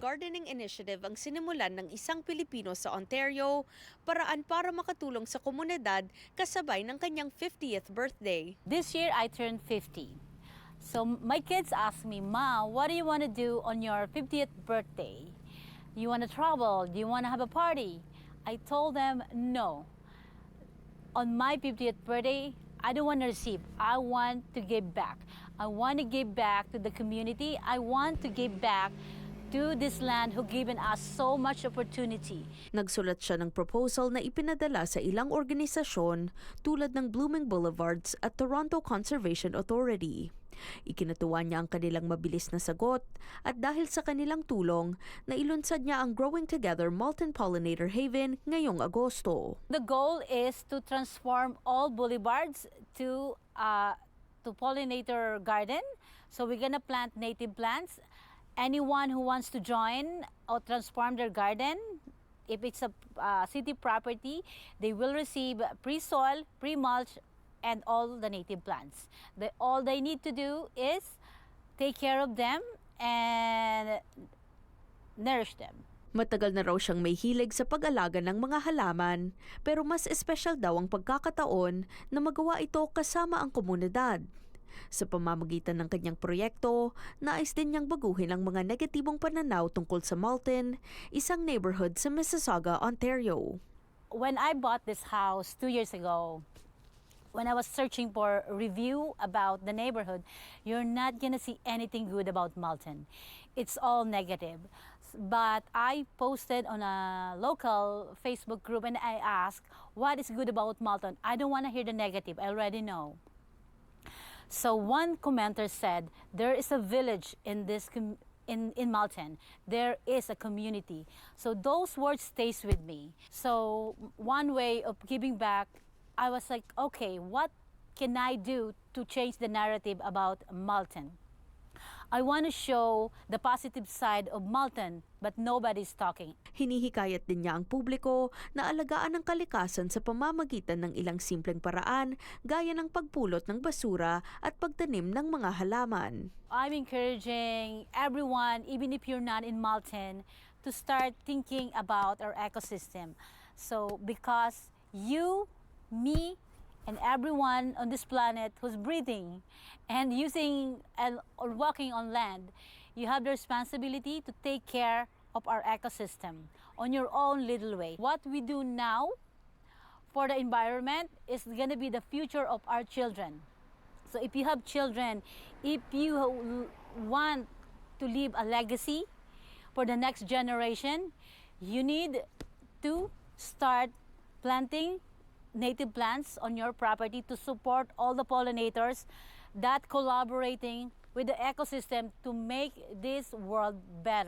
gardening initiative ang sinimulan ng isang Pilipino sa Ontario, paraan para makatulong sa komunidad kasabay ng kanyang 50th birthday. This year I turned 50. So my kids asked me, "Ma, what do you want to do on your 50th birthday? You want to travel? Do you want to have a party?" I told them, "No. On my 50th birthday, I don't want to receive. I want to give back. I want to give back to the community. I want to give back to this land who given us so much opportunity." Nagsulat siya ng proposal na ipinadala sa ilang organisasyon tulad ng Blooming Boulevards at Toronto Conservation Authority. Ikinatuwa niya ang kanilang mabilis na sagot at dahil sa kanilang tulong, nailunsad niya ang Growing Together Malton Pollinator Haven ngayong Agosto. The goal is to transform all boulevards to pollinator garden. So we're gonna plant native plants. Anyone who wants to join or transform their garden, if it's a city property, they will receive pre-soil, pre-mulch, and all the native plants. All they need to do is take care of them and nourish them. Matagal na raw siyang may hilig sa pag-alaga ng mga halaman, pero mas espesyal daw ang pagkakataon na magawa ito kasama ang komunidad. Sa pamamagitan ng kanyang proyekto, nais din niyang baguhin ang mga negatibong pananaw tungkol sa Malton, isang neighborhood sa Mississauga, Ontario. When I bought this house 2 years ago, when I was searching for a review about the neighborhood, you're not gonna see anything good about Malton. It's all negative. But I posted on a local Facebook group and I asked, what is good about Malton? I don't want to hear the negative. I already know. So one commenter said, there is a village in this in Malton. There is a community. So those words stays with me. So one way of giving back, I was like, okay, what can I do to change the narrative about Malton? I want to show the positive side of Malton, but nobody's talking. Hinihikayat din niya ang publiko na alagaan ang kalikasan sa pamamagitan ng ilang simpleng paraan gaya ng pagpulot ng basura at pagtanim ng mga halaman. I'm encouraging everyone, even if you're not in Malton, to start thinking about our ecosystem. So because you, me, and everyone on this planet who's breathing and using or walking on land, you have the responsibility to take care of our ecosystem on your own little way. What we do now for the environment is going to be the future of our children. So if you have children, if you want to leave a legacy for the next generation, you need to start planting native plants on your property to support all the pollinators that collaborating with the ecosystem to make this world better.